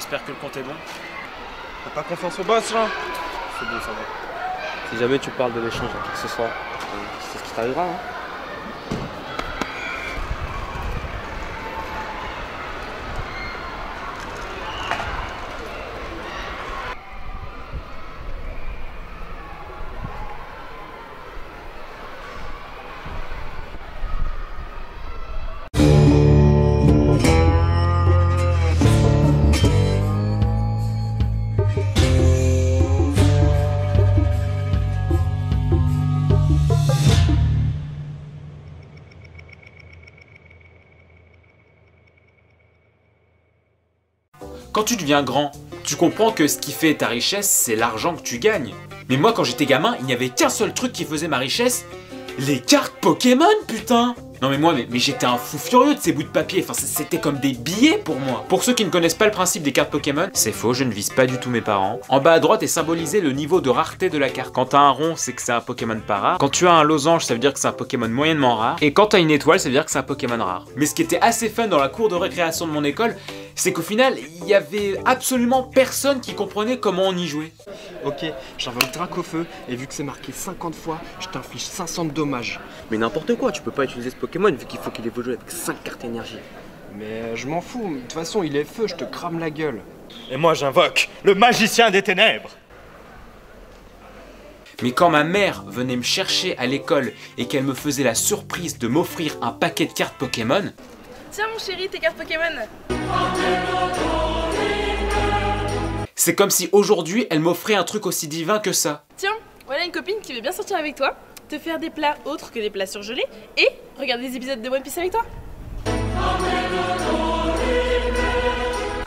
j'espère que le compte est bon. T'as pas confiance au boss là? C'est bon, ça va. Si jamais tu parles de l'échange à qui que ce soit, c'est ce qui t'arrivera. Hein. Quand tu deviens grand, tu comprends que ce qui fait ta richesse, c'est l'argent que tu gagnes. Mais moi, quand j'étais gamin, il n'y avait qu'un seul truc qui faisait ma richesse, les cartes Pokémon, putain! Non mais j'étais un fou furieux de ces bouts de papier, enfin c'était comme des billets pour moi. Pour ceux qui ne connaissent pas le principe des cartes Pokémon, c'est faux, je ne vise pas du tout mes parents. En bas à droite est symbolisé le niveau de rareté de la carte. Quand t'as un rond, c'est que c'est un Pokémon pas rare. Quand tu as un losange, ça veut dire que c'est un Pokémon moyennement rare. Et quand t'as une étoile, ça veut dire que c'est un Pokémon rare. Mais ce qui était assez fun dans la cour de récréation de mon école, c'est qu'au final, il y avait absolument personne qui comprenait comment on y jouait. Ok, j'envoie le drac au feu et vu que c'est marqué 50 fois, je t'inflige 500 de dommages. Mais n'importe quoi, tu peux pas utiliser ce Pokémon vu qu'il faut qu'il évolue avec 5 cartes énergie. Mais je m'en fous, de toute façon il est feu, je te crame la gueule. Et moi j'invoque le magicien des ténèbres. Mais quand ma mère venait me chercher à l'école et qu'elle me faisait la surprise de m'offrir un paquet de cartes Pokémon... Tiens mon chéri, tes cartes Pokémon. C'est comme si aujourd'hui elle m'offrait un truc aussi divin que ça. Tiens, voilà une copine qui veut bien sortir avec toi, te faire des plats autres que des plats surgelés et regarder des épisodes de One Piece avec toi.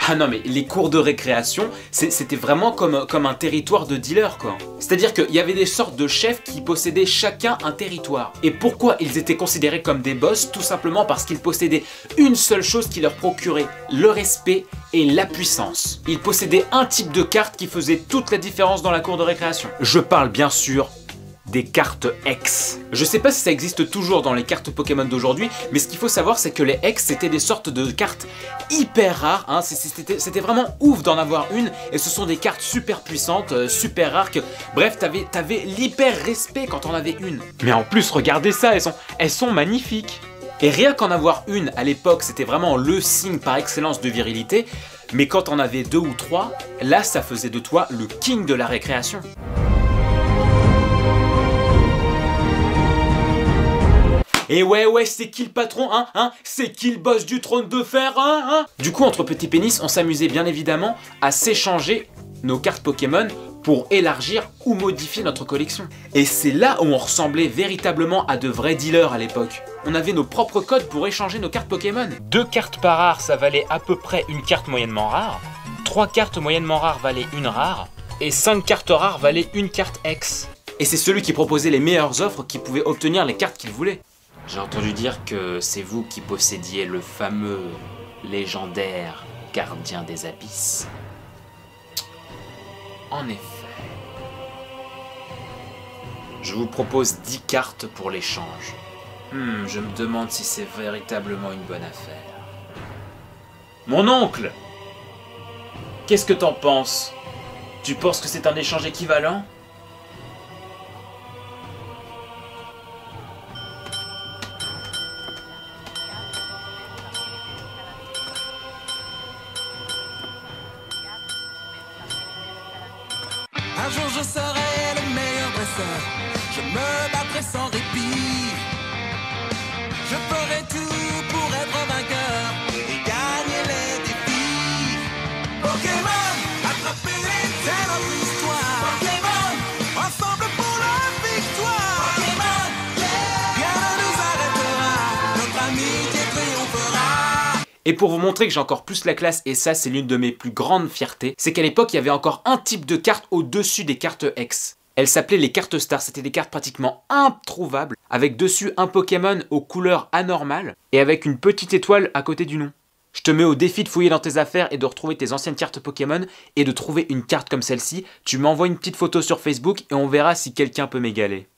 Ah non mais les cours de récréation, c'était vraiment comme un territoire de dealers quoi. C'est-à-dire qu'il y avait des sortes de chefs qui possédaient chacun un territoire. Et pourquoi ils étaient considérés comme des boss? Tout simplement parce qu'ils possédaient une seule chose qui leur procurait le respect et la puissance. Ils possédaient un type de carte qui faisait toute la différence dans la cour de récréation. Je parle bien sûr des cartes X. Je sais pas si ça existe toujours dans les cartes Pokémon d'aujourd'hui, mais ce qu'il faut savoir c'est que les X c'était des sortes de cartes hyper rares, hein. C'était vraiment ouf d'en avoir une, et ce sont des cartes super puissantes, super rares, bref t'avais l'hyper respect quand on avait une. Mais en plus regardez ça, elles sont magnifiques. Et rien qu'en avoir une à l'époque c'était vraiment le signe par excellence de virilité, mais quand on avait 2 ou 3, là ça faisait de toi le king de la récréation. Et ouais, c'est qui le patron, hein? C'est qui le boss du trône de fer, hein? Du coup, entre petits pénis, on s'amusait bien évidemment à s'échanger nos cartes Pokémon pour élargir ou modifier notre collection. Et c'est là où on ressemblait véritablement à de vrais dealers à l'époque. On avait nos propres codes pour échanger nos cartes Pokémon. 2 cartes par rare, ça valait à peu près une carte moyennement rare. 3 cartes moyennement rares valaient une rare. Et 5 cartes rares valaient une carte X. Et c'est celui qui proposait les meilleures offres qui pouvait obtenir les cartes qu'il voulait. J'ai entendu dire que c'est vous qui possédiez le fameux, légendaire gardien des abysses. En effet. Je vous propose 10 cartes pour l'échange. Je me demande si c'est véritablement une bonne affaire. Mon oncle! Qu'est-ce que t'en penses? Tu penses que c'est un échange équivalent? Un jour je serai le meilleur dresseur, je me battrai sans répit. Je ferai tout pour être vainqueur et gagner les défis. Pokémon, attrapez-les, c'est notre histoire. Pokémon, ensemble pour la victoire. Pokémon, yeah. Rien ne nous arrêtera, notre amitié triomphera. Et pour vous montrer que j'ai encore plus la classe, et ça c'est l'une de mes plus grandes fiertés, c'est qu'à l'époque il y avait encore un type de carte au-dessus des cartes X. Elles s'appelaient les cartes stars, c'était des cartes pratiquement introuvables, avec dessus un Pokémon aux couleurs anormales, et avec une petite étoile à côté du nom. Je te mets au défi de fouiller dans tes affaires et de retrouver tes anciennes cartes Pokémon, et de trouver une carte comme celle-ci. Tu m'envoies une petite photo sur Facebook et on verra si quelqu'un peut m'égaler.